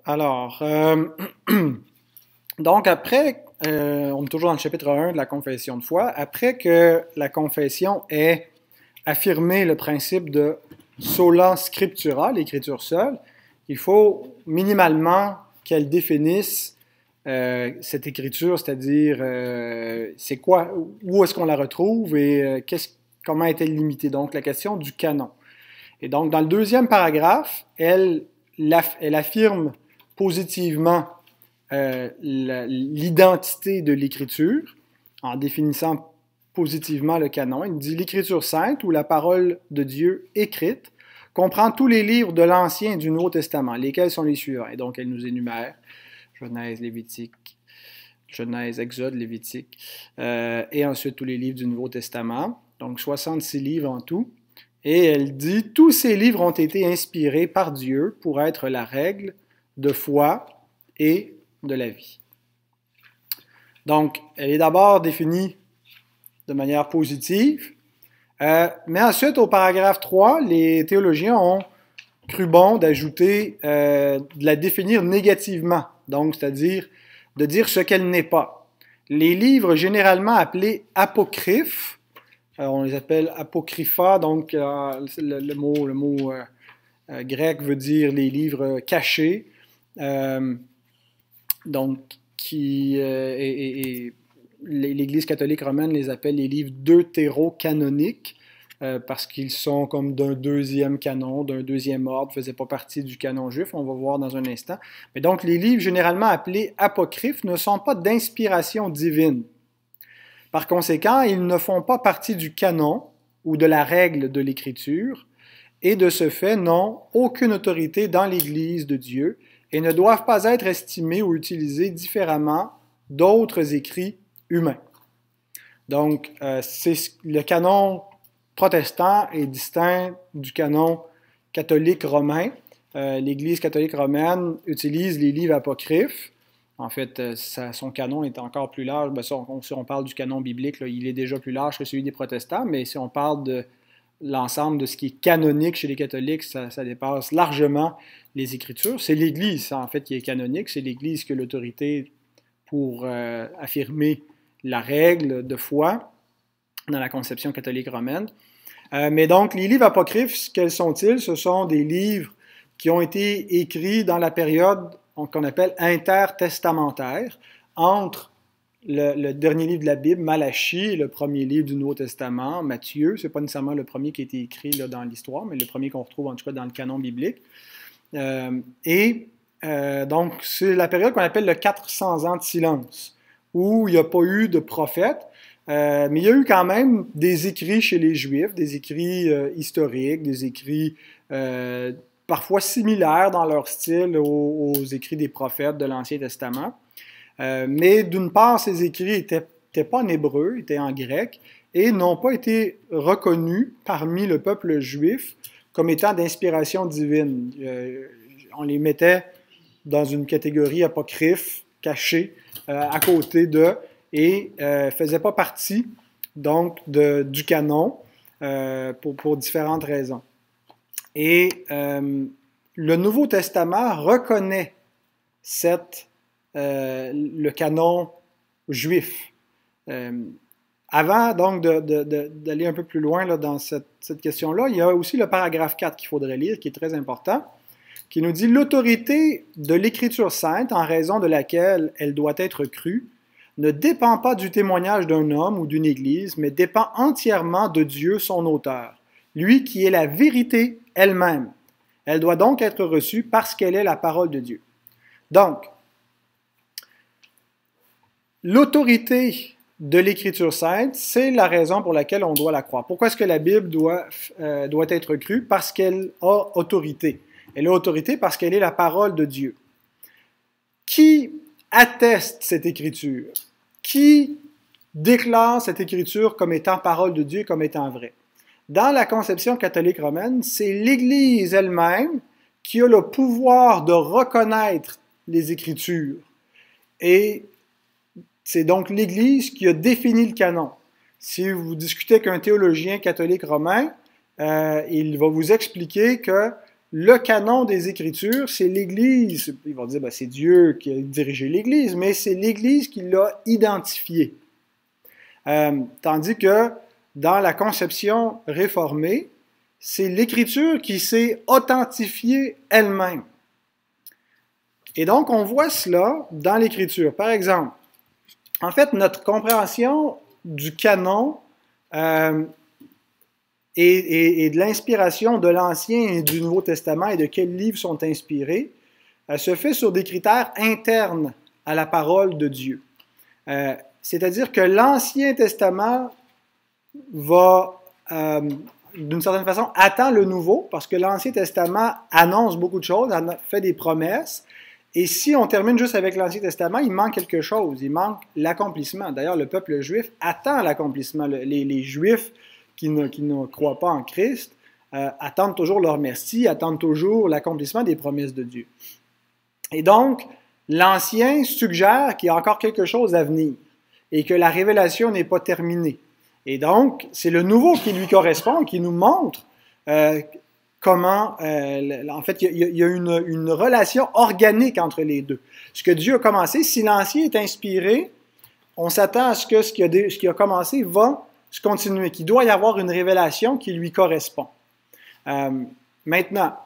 Alors, donc après, on est toujours dans le chapitre 1 de la confession de foi. Après que la confession ait affirmé le principe de sola scriptura, l'écriture seule, il faut minimalement qu'elle définisse cette écriture, c'est-à-dire c'est quoi, où est-ce qu'on la retrouve et comment est-elle limitée. Donc la question du canon. Et donc dans le deuxième paragraphe, elle affirme positivement l'identité de l'écriture en définissant positivement le canon. Il dit l'écriture sainte ou la parole de Dieu écrite comprend tous les livres de l'Ancien et du Nouveau Testament, lesquels sont les suivants. Et donc elle nous énumère Genèse, Lévitique, Genèse, Exode, Lévitique, et ensuite tous les livres du Nouveau Testament, donc 66 livres en tout. Et elle dit tous ces livres ont été inspirés par Dieu pour être la règle de foi et de la vie. Donc, elle est d'abord définie de manière positive, mais ensuite, au paragraphe 3, les théologiens ont cru bon d'ajouter, de la définir négativement, donc c'est-à-dire de dire ce qu'elle n'est pas. Les livres généralement appelés apocryphes, on les appelle apocrypha, donc le mot grec veut dire les livres cachés, donc l'Église catholique romaine les appelle les livres deutérocanoniques parce qu'ils sont comme d'un deuxième canon, d'un deuxième ordre, ne faisaient pas partie du canon juif, on va voir dans un instant. Mais donc les livres généralement appelés apocryphes ne sont pas d'inspiration divine. Par conséquent, ils ne font pas partie du canon ou de la règle de l'Écriture et de ce fait n'ont aucune autorité dans l'Église de Dieu et ne doivent pas être estimés ou utilisés différemment d'autres écrits humains. Donc, le canon protestant est distinct du canon catholique romain. L'Église catholique romaine utilise les livres apocryphes. En fait, son canon est encore plus large. Ben, si on parle du canon biblique, là, il est déjà plus large que celui des protestants, mais si on parle de l'ensemble de ce qui est canonique chez les catholiques, ça dépasse largement les Écritures. C'est l'Église, en fait, qui est canonique. C'est l'Église qui a l'autorité pour affirmer la règle de foi dans la conception catholique romaine. Mais donc, les livres apocryphes, quels sont-ils? Ce sont des livres qui ont été écrits dans la période qu'on appelle intertestamentaire, entre le dernier livre de la Bible, Malachie, et le premier livre du Nouveau Testament, Matthieu. Ce n'est pas nécessairement le premier qui a été écrit là, dans l'histoire, mais le premier qu'on retrouve en tout cas dans le canon biblique. Donc, c'est la période qu'on appelle le 400 ans de silence, où il n'y a pas eu de prophète, mais il y a eu quand même des écrits chez les Juifs, des écrits historiques, des écrits parfois similaires dans leur style aux écrits des prophètes de l'Ancien Testament. Mais d'une part, ces écrits n'étaient pas en hébreu, étaient en grec, et n'ont pas été reconnus parmi le peuple juif comme étant d'inspiration divine. On les mettait dans une catégorie apocryphe, cachée, à côté de, et ne faisaient pas partie donc du canon pour différentes raisons. Et le Nouveau Testament reconnaît le canon juif. Avant donc d'aller un peu plus loin là, dans cette question-là, il y a aussi le paragraphe 4 qu'il faudrait lire, qui est très important, qui nous dit « L'autorité de l'Écriture sainte, en raison de laquelle elle doit être crue, ne dépend pas du témoignage d'un homme ou d'une Église, mais dépend entièrement de Dieu, son auteur, lui qui est la vérité elle-même. Elle doit donc être reçue parce qu'elle est la parole de Dieu. » Donc, l'autorité de l'Écriture sainte, c'est la raison pour laquelle on doit la croire. Pourquoi est-ce que la Bible doit être crue? Parce qu'elle a autorité. Elle a autorité parce qu'elle est la parole de Dieu. Qui atteste cette Écriture? Qui déclare cette Écriture comme étant parole de Dieu, comme étant vraie? Dans la conception catholique romaine, c'est l'Église elle-même qui a le pouvoir de reconnaître les Écritures. Et c'est donc l'Église qui a défini le canon. Si vous discutez avec un théologien catholique romain, il va vous expliquer que le canon des Écritures, c'est l'Église. Ils vont dire, ben, c'est Dieu qui a dirigé l'Église, mais c'est l'Église qui l'a identifié. Tandis que dans la conception réformée, c'est l'Écriture qui s'est authentifiée elle-même. Et donc, on voit cela dans l'Écriture. Par exemple, en fait, notre compréhension du canon et de l'inspiration de l'Ancien et du Nouveau Testament et de quels livres sont inspirés se fait sur des critères internes à la parole de Dieu. C'est-à-dire que l'Ancien Testament va, d'une certaine façon, attend le Nouveau, parce que l'Ancien Testament annonce beaucoup de choses, fait des promesses, et si on termine juste avec l'Ancien Testament, il manque quelque chose, il manque l'accomplissement. D'ailleurs, le peuple juif attend l'accomplissement. Les Juifs qui ne croient pas en Christ attendent toujours leur Messie, attendent toujours l'accomplissement des promesses de Dieu. Et donc, l'Ancien suggère qu'il y a encore quelque chose à venir et que la révélation n'est pas terminée. Et donc, c'est le Nouveau qui lui correspond, qui nous montre comment, en fait, il y a une relation organique entre les deux. Ce que Dieu a commencé, si l'Ancien est inspiré, on s'attend à ce que ce qui a commencé va se continuer, qu'il doit y avoir une révélation qui lui correspond. Maintenant,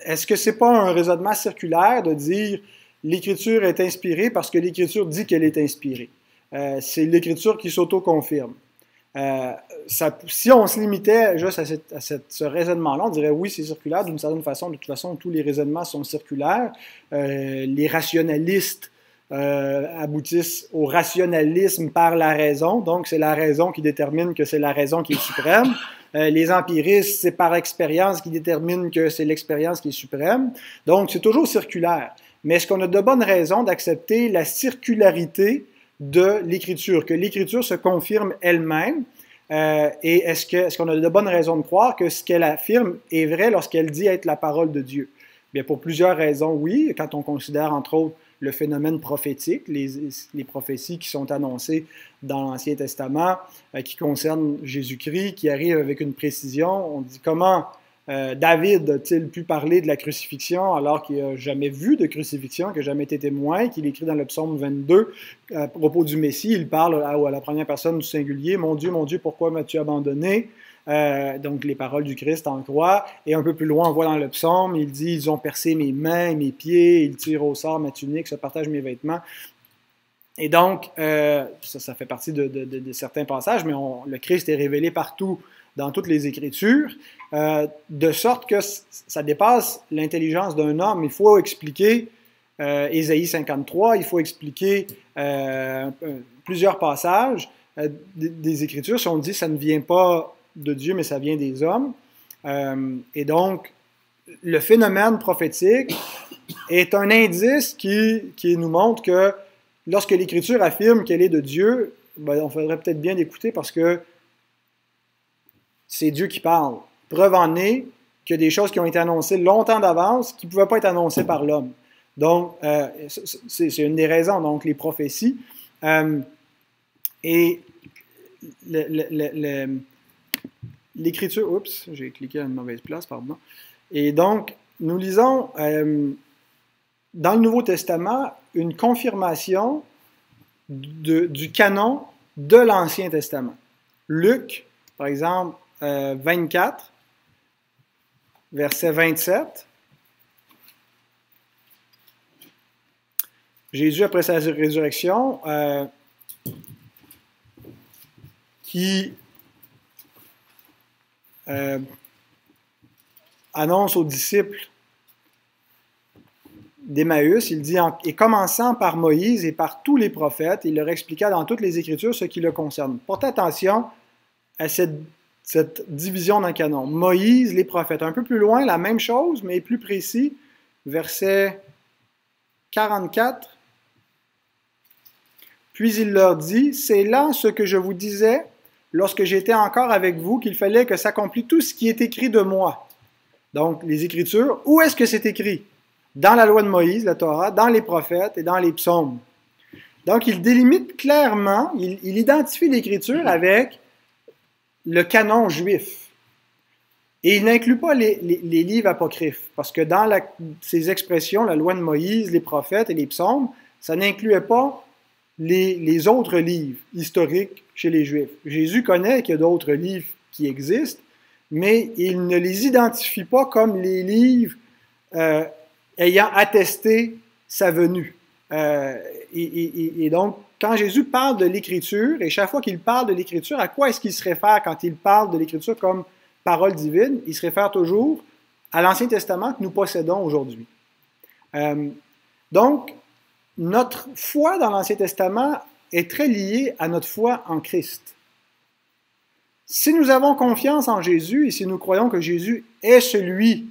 est-ce que ce n'est pas un raisonnement circulaire de dire l'Écriture est inspirée parce que l'Écriture dit qu'elle est inspirée? C'est l'Écriture qui s'auto-confirme. Si on se limitait juste à ce raisonnement-là, on dirait oui, c'est circulaire d'une certaine façon. De toute façon, tous les raisonnements sont circulaires. Les rationalistes aboutissent au rationalisme par la raison. Donc, c'est la raison qui détermine que c'est la raison qui est suprême. Les empiristes, c'est par expérience qui détermine que c'est l'expérience qui est suprême. Donc, c'est toujours circulaire. Mais est-ce qu'on a de bonnes raisons d'accepter la circularité de l'Écriture, que l'Écriture se confirme elle-même? Et est-ce qu'on a de bonnes raisons de croire que ce qu'elle affirme est vrai lorsqu'elle dit être la parole de Dieu? Bien, pour plusieurs raisons, oui. Quand on considère, entre autres, le phénomène prophétique, les prophéties qui sont annoncées dans l'Ancien Testament, qui concernent Jésus-Christ, qui arrivent avec une précision. On dit comment David a-t-il pu parler de la crucifixion alors qu'il n'a jamais vu de crucifixion, qu'il n'a jamais été témoin, qu'il écrit dans le psaume 22, à propos du Messie, il parle à la première personne du singulier, « Mon Dieu, pourquoi m'as-tu abandonné ?» Donc les paroles du Christ en croix. Et un peu plus loin, on voit dans le psaume, il dit « Ils ont percé mes mains, mes pieds, ils tirent au sort ma tunique, se partagent mes vêtements. » Et donc, ça fait partie de certains passages, mais le Christ est révélé partout dans toutes les Écritures, de sorte que ça dépasse l'intelligence d'un homme. Il faut expliquer Ésaïe 53, il faut expliquer plusieurs passages des Écritures. Si on dit ça ne vient pas de Dieu, mais ça vient des hommes. Et donc, le phénomène prophétique est un indice qui nous montre que lorsque l'Écriture affirme qu'elle est de Dieu, ben, on faudrait peut-être bien l'écouter parce que c'est Dieu qui parle. Preuve en est qu'il y a des choses qui ont été annoncées longtemps d'avance qui ne pouvaient pas être annoncées par l'homme. Donc, c'est une des raisons, donc les prophéties. Et l'Écriture, oups, j'ai cliqué à une mauvaise place, pardon. Et donc, nous lisons dans le Nouveau Testament une confirmation du canon de l'Ancien Testament. Luc, par exemple, 24, verset 27. Jésus, après sa résurrection, qui annonce aux disciples d'Emmaüs, il dit « Et commençant par Moïse et par tous les prophètes, il leur expliqua dans toutes les Écritures ce qui le concerne. » Portez attention à cette division dans le canon. Moïse, les prophètes. Un peu plus loin, la même chose, mais plus précis, verset 44. Puis il leur dit, « C'est là ce que je vous disais lorsque j'étais encore avec vous, qu'il fallait que s'accomplisse tout ce qui est écrit de moi. » Donc, les Écritures, où est-ce que c'est écrit? Dans la loi de Moïse, la Torah, dans les prophètes et dans les psaumes. Donc, il délimite clairement, il identifie l'Écriture avec le canon juif. Et il n'inclut pas les livres apocryphes, parce que dans ces expressions, la loi de Moïse, les prophètes et les psaumes, ça n'incluait pas les autres livres historiques chez les Juifs. Jésus connaît qu'il y a d'autres livres qui existent, mais il ne les identifie pas comme les livres ayant attesté sa venue. Et donc, quand Jésus parle de l'Écriture, et chaque fois qu'il parle de l'Écriture, à quoi est-ce qu'il se réfère quand il parle de l'Écriture comme parole divine? Il se réfère toujours à l'Ancien Testament que nous possédons aujourd'hui. Donc, notre foi dans l'Ancien Testament est très liée à notre foi en Christ. Si nous avons confiance en Jésus et si nous croyons que Jésus est celui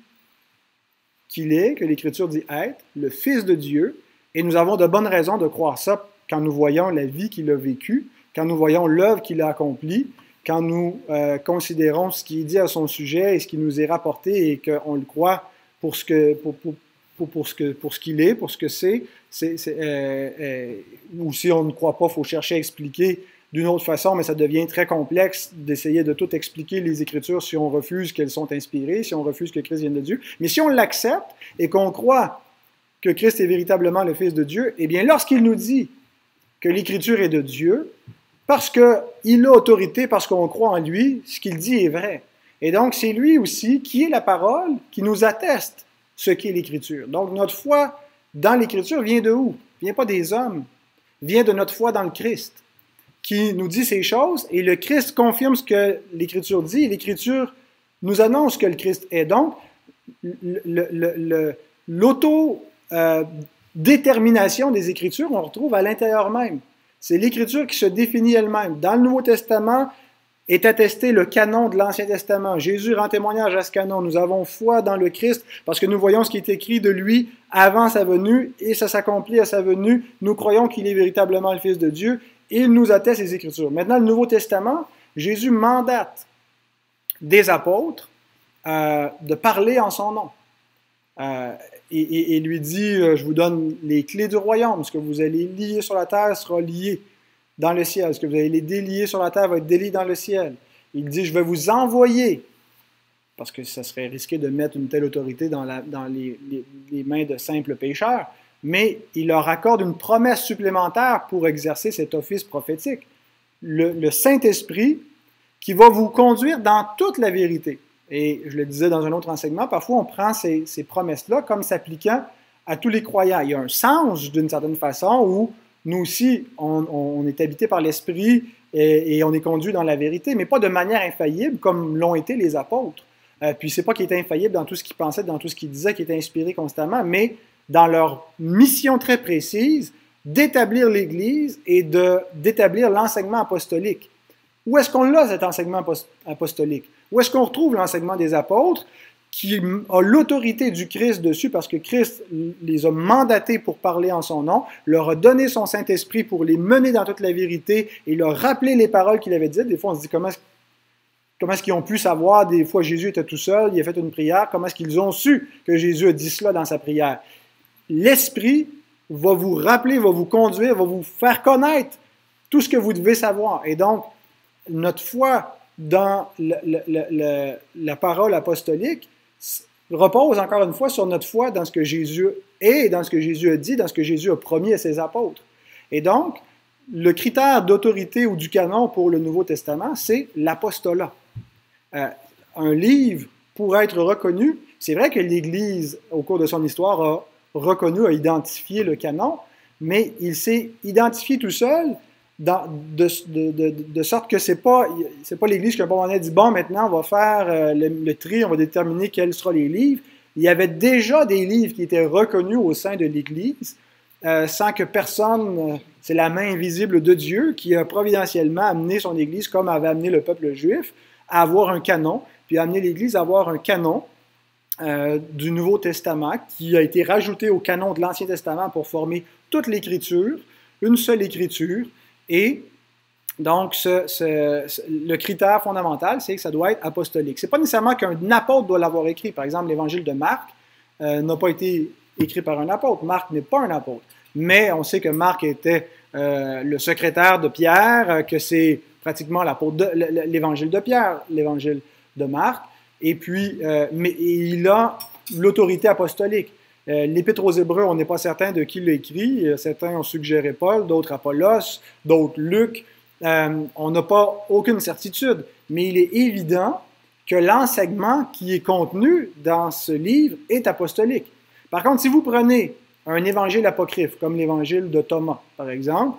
qu'il est, que l'Écriture dit être, le Fils de Dieu, et nous avons de bonnes raisons de croire ça quand nous voyons la vie qu'il a vécue, quand nous voyons l'œuvre qu'il a accomplie, quand nous considérons ce qui est dit à son sujet et ce qui nous est rapporté et qu'on le croit pour ce qu'il est, pour ce que c'est, ou si on ne croit pas, il faut chercher à expliquer d'une autre façon, mais ça devient très complexe d'essayer de tout expliquer les Écritures si on refuse qu'elles sont inspirées, si on refuse que Christ vienne de Dieu. Mais si on l'accepte et qu'on croit que Christ est véritablement le Fils de Dieu, eh bien, lorsqu'il nous dit que l'Écriture est de Dieu, parce qu'il a autorité, parce qu'on croit en lui, ce qu'il dit est vrai. Et donc, c'est lui aussi qui est la parole qui nous atteste ce qu'est l'Écriture. Donc, notre foi dans l'Écriture vient de où? Vient pas des hommes, vient de notre foi dans le Christ, qui nous dit ces choses, et le Christ confirme ce que l'Écriture dit, et l'Écriture nous annonce que le Christ est. Donc, l'autodétermination des Écritures, on retrouve à l'intérieur même. C'est l'Écriture qui se définit elle-même. Dans le Nouveau Testament est attesté le canon de l'Ancien Testament. Jésus rend témoignage à ce canon. Nous avons foi dans le Christ parce que nous voyons ce qui est écrit de lui avant sa venue et ça s'accomplit à sa venue. Nous croyons qu'il est véritablement le Fils de Dieu et il nous atteste les Écritures. Maintenant, le Nouveau Testament, Jésus mandate des apôtres de parler en son nom. Et lui dit, je vous donne les clés du royaume. Ce que vous allez lier sur la terre sera lié dans le ciel. Ce que vous allez délier sur la terre va être délié dans le ciel. Il dit, je vais vous envoyer, parce que ça serait risqué de mettre une telle autorité dans les mains de simples pécheurs, mais il leur accorde une promesse supplémentaire pour exercer cet office prophétique. Le Saint-Esprit qui va vous conduire dans toute la vérité. Et je le disais dans un autre enseignement, parfois on prend ces promesses-là comme s'appliquant à tous les croyants. Il y a un sens, d'une certaine façon, où nous aussi, on est habité par l'Esprit et on est conduit dans la vérité, mais pas de manière infaillible comme l'ont été les apôtres. Puis c'est pas qu'ils étaient infaillibles dans tout ce qu'ils pensaient, dans tout ce qu'ils disaient, qu'ils étaient inspirés constamment, mais dans leur mission très précise d'établir l'Église et d'établir l'enseignement apostolique. Où est-ce qu'on l'a, cet enseignement apostolique? Où est-ce qu'on retrouve l'enseignement des apôtres qui a l'autorité du Christ dessus parce que Christ les a mandatés pour parler en son nom, leur a donné son Saint-Esprit pour les mener dans toute la vérité et leur rappeler les paroles qu'il avait dites. Des fois, on se dit comment est-ce qu'ils ont pu savoir? Des fois, Jésus était tout seul, il a fait une prière. Comment est-ce qu'ils ont su que Jésus a dit cela dans sa prière? L'Esprit va vous rappeler, va vous conduire, va vous faire connaître tout ce que vous devez savoir. Et donc, notre foi dans la parole apostolique repose encore une fois sur notre foi dans ce que Jésus est, dans ce que Jésus a dit, dans ce que Jésus a promis à ses apôtres. Et donc, le critère d'autorité ou du canon pour le Nouveau Testament, c'est l'apostolat. Un livre, pour être reconnu, c'est vrai que l'Église, au cours de son histoire, a reconnu, a identifié le canon, mais il s'est identifié tout seul de sorte que c'est pas l'Église qui à un moment donné dit « Bon, maintenant, on va faire le tri, on va déterminer quels seront les livres. » Il y avait déjà des livres qui étaient reconnus au sein de l'Église sans que personne... c'est la main invisible de Dieu qui a providentiellement amené son Église, comme avait amené le peuple juif, à avoir un canon, puis a amené l'Église à avoir un canon du Nouveau Testament qui a été rajouté au canon de l'Ancien Testament pour former toute l'Écriture, une seule Écriture. Et donc, le critère fondamental, c'est que ça doit être apostolique. Ce n'est pas nécessairement qu'un apôtre doit l'avoir écrit. Par exemple, l'Évangile de Marc n'a pas été écrit par un apôtre. Marc n'est pas un apôtre. Mais on sait que Marc était le secrétaire de Pierre, que c'est pratiquement l'Évangile de Pierre, l'Évangile de Marc. et puis, mais il a l'autorité apostolique. L'Épître aux Hébreux, on n'est pas certain de qui l'a écrit. Certains ont suggéré Paul, d'autres Apollos, d'autres Luc. On n'a pas aucune certitude, mais il est évident que l'enseignement qui est contenu dans ce livre est apostolique. Par contre, si vous prenez un évangile apocryphe, comme l'évangile de Thomas, par exemple,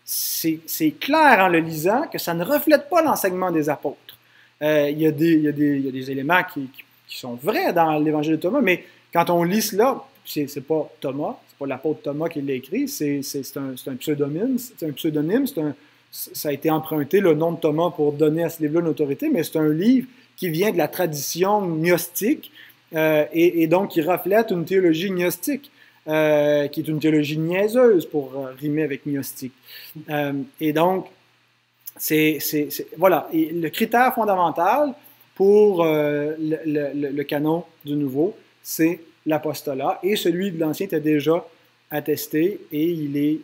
c'est clair en le lisant que ça ne reflète pas l'enseignement des apôtres. Il y a des éléments qui sont vrais dans l'évangile de Thomas, mais quand on lit cela, c'est pas Thomas, c'est pas l'apôtre Thomas qui l'a écrit, c'est un pseudonyme, ça a été emprunté, le nom de Thomas, pour donner à ce livre-là une autorité, mais c'est un livre qui vient de la tradition gnostique, et donc qui reflète une théologie gnostique, qui est une théologie niaiseuse, pour rimer avec gnostique. Et donc, voilà, et le critère fondamental pour le canon du Nouveau, c'est l'apostolat, et celui de l'Ancien était déjà attesté, et il est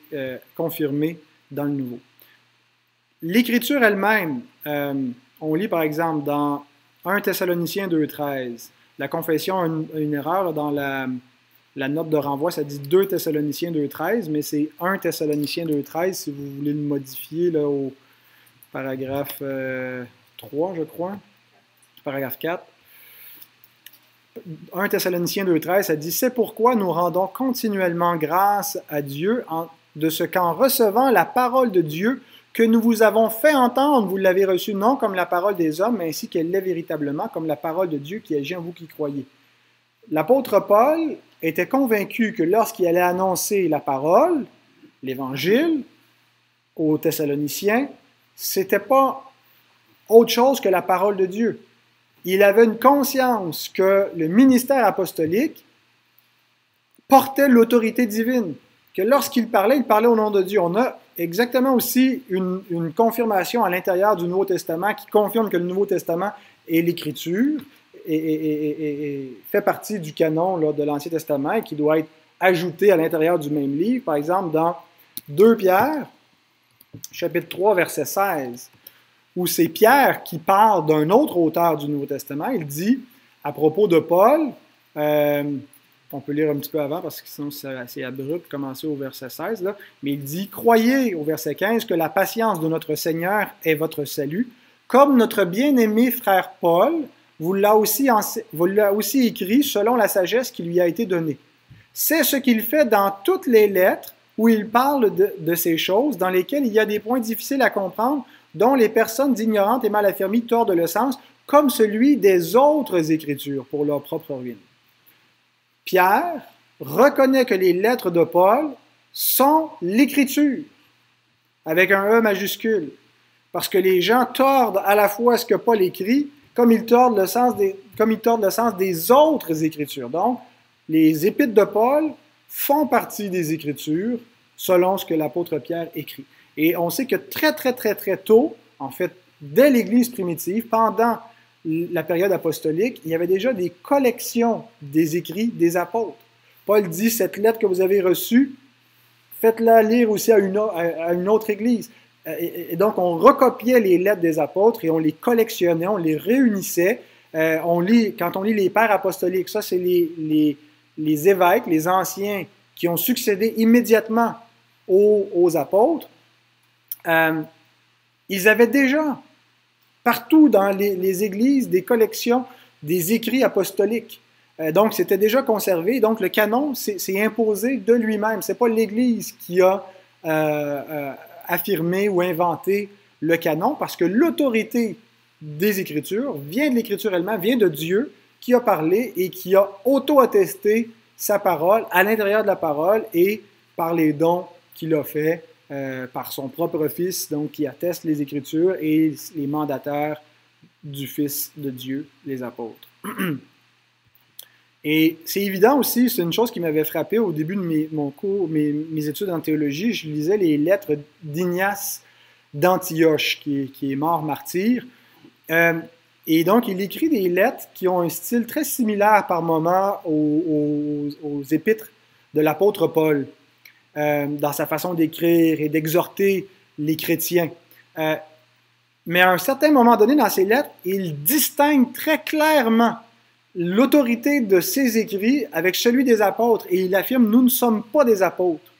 confirmé dans le Nouveau. L'Écriture elle-même, on lit par exemple dans 1 Thessaloniciens 2,13, la confession a une erreur dans la note de renvoi, ça dit 2 Thessaloniciens 2,13, mais c'est 1 Thessaloniciens 2,13 si vous voulez le modifier là, au paragraphe 3, je crois, paragraphe 4. 1 Thessaloniciens 2,13, ça dit « C'est pourquoi nous rendons continuellement grâce à Dieu de ce qu'en recevant la parole de Dieu que nous vous avons fait entendre, vous l'avez reçue non comme la parole des hommes, mais ainsi qu'elle l'est véritablement, comme la parole de Dieu qui agit en vous qui croyez. » L'apôtre Paul était convaincu que lorsqu'il allait annoncer la parole, l'Évangile, aux Thessaloniciens, c'était pas autre chose que la parole de Dieu. Il avait une conscience que le ministère apostolique portait l'autorité divine, que lorsqu'il parlait au nom de Dieu. On a exactement aussi une confirmation à l'intérieur du Nouveau Testament qui confirme que le Nouveau Testament est l'Écriture et fait partie du canon là, de l'Ancien Testament et qui doit être ajouté à l'intérieur du même livre. Par exemple, dans 2 Pierre, chapitre 3, verset 16, où c'est Pierre qui parle d'un autre auteur du Nouveau Testament. Il dit, à propos de Paul, on peut lire un petit peu avant parce que sinon c'est assez abrupt, commencer au verset 16, là, mais il dit, « Croyez, au verset 15, que la patience de notre Seigneur est votre salut, comme notre bien-aimé frère Paul vous l'a aussi écrit selon la sagesse qui lui a été donnée. C'est ce qu'il fait dans toutes les lettres où il parle de ces choses dans lesquelles il y a des points difficiles à comprendre, dont les personnes ignorantes et mal affermies tordent le sens, comme celui des autres Écritures pour leur propre ruine. » Pierre reconnaît que les lettres de Paul sont l'Écriture, avec un E majuscule, parce que les gens tordent à la fois ce que Paul écrit, comme ils tordent le sens des autres Écritures. Donc, les épîtres de Paul font partie des Écritures, selon ce que l'apôtre Pierre écrit. Et on sait que très tôt, en fait, dès l'Église primitive, pendant la période apostolique, il y avait déjà des collections des écrits des apôtres. Paul dit, cette lettre que vous avez reçue, faites-la lire aussi à une autre Église. Et donc, on recopiait les lettres des apôtres et on les collectionnait, on les réunissait. Quand on lit les pères apostoliques, ça, c'est les évêques, les anciens qui ont succédé immédiatement aux apôtres. Ils avaient déjà partout dans les églises des collections des écrits apostoliques. Donc, c'était déjà conservé. Donc, le canon s'est imposé de lui-même. Ce n'est pas l'Église qui a affirmé ou inventé le canon, parce que l'autorité des Écritures vient de l'Écriture elle-même, vient de Dieu qui a parlé et qui a auto-attesté sa parole à l'intérieur de la parole et par les dons qu'il a fait par son propre Fils, donc qui atteste les Écritures et les mandataires du Fils de Dieu, les apôtres. Et c'est évident aussi, c'est une chose qui m'avait frappé au début de mes études en théologie, je lisais les lettres d'Ignace d'Antioche, qui est mort martyr. Et donc, il écrit des lettres qui ont un style très similaire par moment aux épîtres de l'apôtre Paul, dans sa façon d'écrire et d'exhorter les chrétiens. Mais à un certain moment donné dans ses lettres, il distingue très clairement l'autorité de ses écrits avec celui des apôtres et il affirme, nous ne sommes pas des apôtres.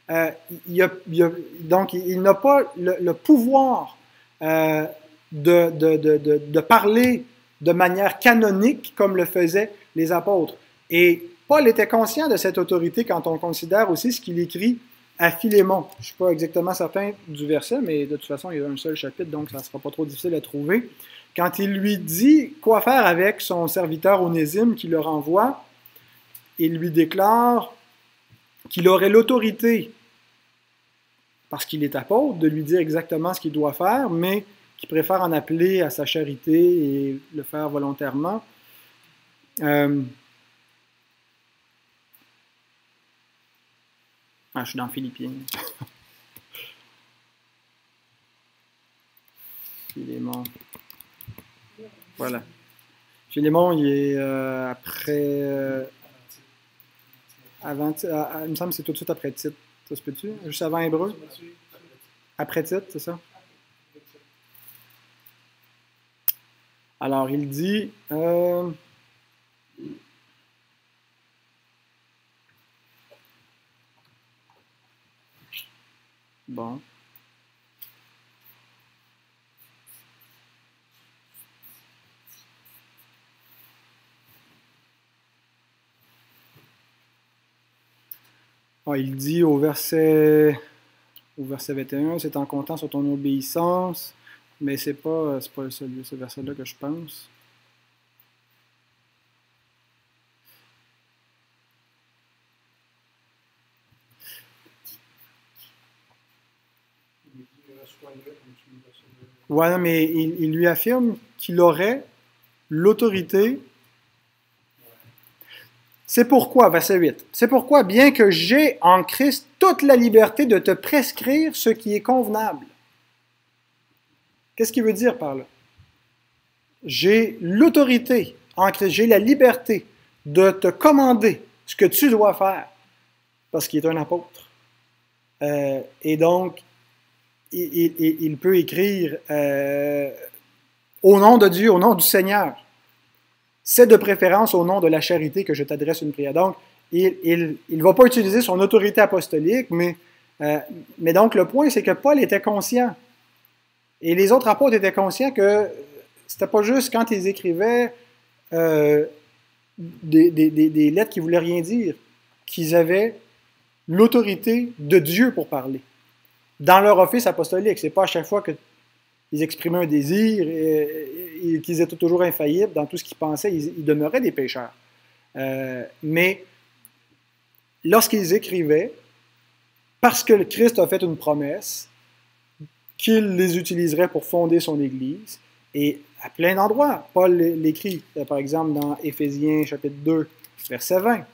Donc, il n'a pas le pouvoir de parler de manière canonique comme le faisaient les apôtres. Et Paul était conscient de cette autorité quand on considère aussi ce qu'il écrit à Philémon. Je ne suis pas exactement certain du verset, mais de toute façon, il y a un seul chapitre, donc ça ne sera pas trop difficile à trouver. Quand il lui dit quoi faire avec son serviteur Onésime qui le renvoie, il lui déclare qu'il aurait l'autorité, parce qu'il est apôtre, de lui dire exactement ce qu'il doit faire, mais qu'il préfère en appeler à sa charité et le faire volontairement. Je suis dans Philippiens. Philémon. Voilà. Philémon, il est après. Avant, il me semble que c'est tout de suite après Tite. Ça se peut-tu? Juste avant Hébreu? Après Tite, c'est ça? Alors, il dit. Bon. Il dit au verset 21, c'est en comptant sur ton obéissance, mais c'est pas ce verset-là que je pense. Ouais, mais il lui affirme qu'il aurait l'autorité. C'est pourquoi, verset 8, c'est pourquoi, bien que j'ai en Christ toute la liberté de te prescrire ce qui est convenable. Qu'est-ce qu'il veut dire par là? J'ai l'autorité en Christ, j'ai la liberté de te commander ce que tu dois faire, parce qu'il est un apôtre. Et donc, il peut écrire au nom de Dieu, au nom du Seigneur. C'est de préférence au nom de la charité que je t'adresse une prière. Donc, il ne va pas utiliser son autorité apostolique, mais donc le point, c'est que Paul était conscient. Et les autres apôtres étaient conscients que c'était pas juste quand ils écrivaient des lettres qui ne voulaient rien dire, qu'ils avaient l'autorité de Dieu pour parler. Dans leur office apostolique, c'est pas à chaque fois qu'ils exprimaient un désir et qu'ils étaient toujours infaillibles dans tout ce qu'ils pensaient, ils demeuraient des pécheurs. Mais lorsqu'ils écrivaient, parce que le Christ a fait une promesse, qu'il les utiliserait pour fonder son Église, et à plein d'endroits, Paul l'écrit, par exemple dans Éphésiens chapitre 2, verset 20.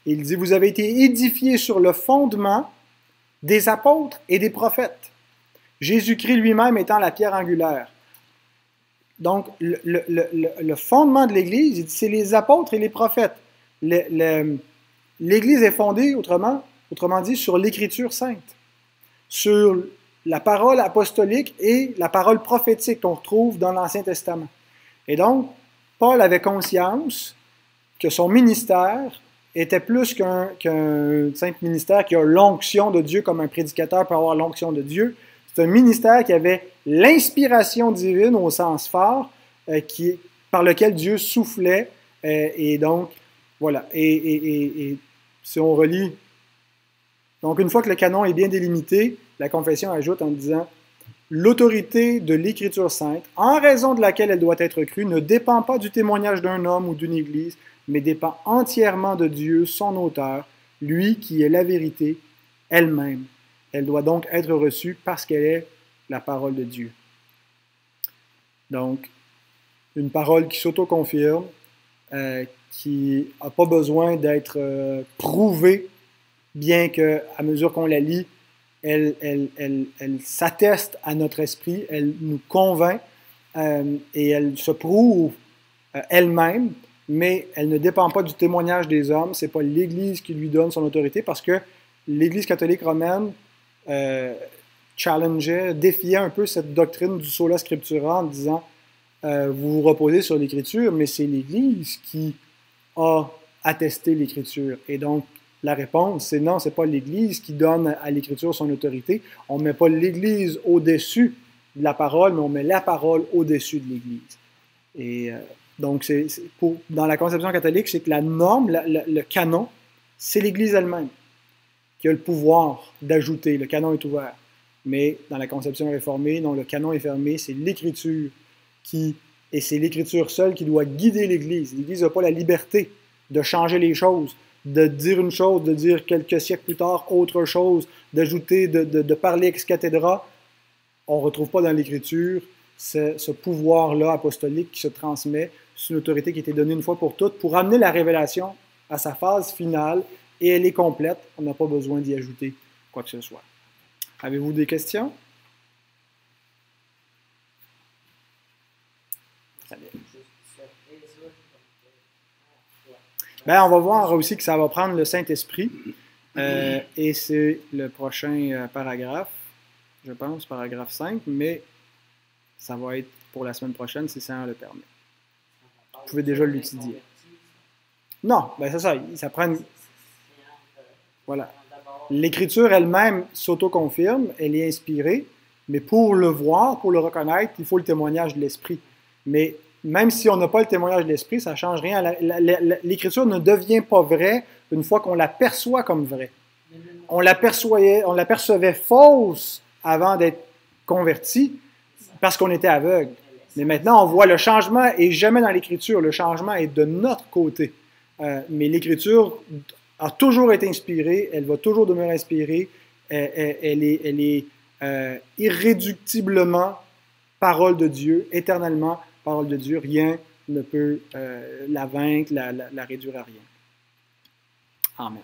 Il dit, vous avez été édifiés sur le fondement des apôtres et des prophètes. Jésus-Christ lui-même étant la pierre angulaire. Donc, le fondement de l'Église, c'est les apôtres et les prophètes. L'Église est fondée, autrement dit, sur l'Écriture sainte, sur la parole apostolique et la parole prophétique qu'on retrouve dans l'Ancien Testament. Et donc, Paul avait conscience que son ministère était plus qu'un simple ministère qui a l'onction de Dieu, comme un prédicateur peut avoir l'onction de Dieu. C'est un ministère qui avait l'inspiration divine au sens fort, par lequel Dieu soufflait. Et donc, voilà. Et si on relit, donc une fois que le canon est bien délimité, la confession ajoute en disant « L'autorité de l'Écriture sainte, en raison de laquelle elle doit être crue, ne dépend pas du témoignage d'un homme ou d'une Église, mais dépend entièrement de Dieu, son auteur, lui qui est la vérité elle-même. Elle doit donc être reçue parce qu'elle est la parole de Dieu. » Donc, une parole qui s'auto-confirme, qui n'a pas besoin d'être prouvée, bien qu'à mesure qu'on la lit, elle s'atteste à notre esprit, elle nous convainc et elle se prouve elle-même, mais elle ne dépend pas du témoignage des hommes. Ce n'est pas l'Église qui lui donne son autorité parce que l'Église catholique romaine challengeait, défiait un peu cette doctrine du sola scriptura en disant vous vous reposez sur l'Écriture, mais c'est l'Église qui a attesté l'Écriture. Et donc, la réponse, c'est non, c'est pas l'Église qui donne à l'Écriture son autorité. On ne met pas l'Église au-dessus de la parole, mais on met la parole au-dessus de l'Église. Et donc, dans la conception catholique, c'est que la norme, le canon, c'est l'Église elle-même qui a le pouvoir d'ajouter. Le canon est ouvert. Mais dans la conception réformée, non, le canon est fermé, c'est l'Écriture et c'est l'Écriture seule qui doit guider l'Église. L'Église n'a pas la liberté de changer les choses, de dire une chose, de dire quelques siècles plus tard autre chose, d'ajouter, de parler ex cathedra. On ne retrouve pas dans l'Écriture ce pouvoir-là apostolique qui se transmet. C'est une autorité qui a été donnée une fois pour toutes pour amener la révélation à sa phase finale et elle est complète. On n'a pas besoin d'y ajouter quoi que ce soit. Avez-vous des questions? Ben, on va voir aussi que ça va prendre le Saint-Esprit. Et c'est le prochain paragraphe, je pense, paragraphe 5, mais ça va être pour la semaine prochaine si ça le permet. Vous pouvez déjà l'étudier. Non, ben c'est ça. Ça prend une... Voilà. L'Écriture elle-même s'auto-confirme, elle est inspirée, mais pour le voir, pour le reconnaître, il faut le témoignage de l'Esprit. Mais même si on n'a pas le témoignage de l'Esprit, ça ne change rien. L'Écriture ne devient pas vraie une fois qu'on la perçoit comme vraie. On la percevait fausse avant d'être converti parce qu'on était aveugle. Mais maintenant, on voit le changement est jamais dans l'Écriture. Le changement est de notre côté. Mais l'Écriture a toujours été inspirée, elle va toujours demeurer inspirée, elle est irréductiblement parole de Dieu, éternellement parole de Dieu. Rien ne peut la vaincre, la réduire à rien. Amen.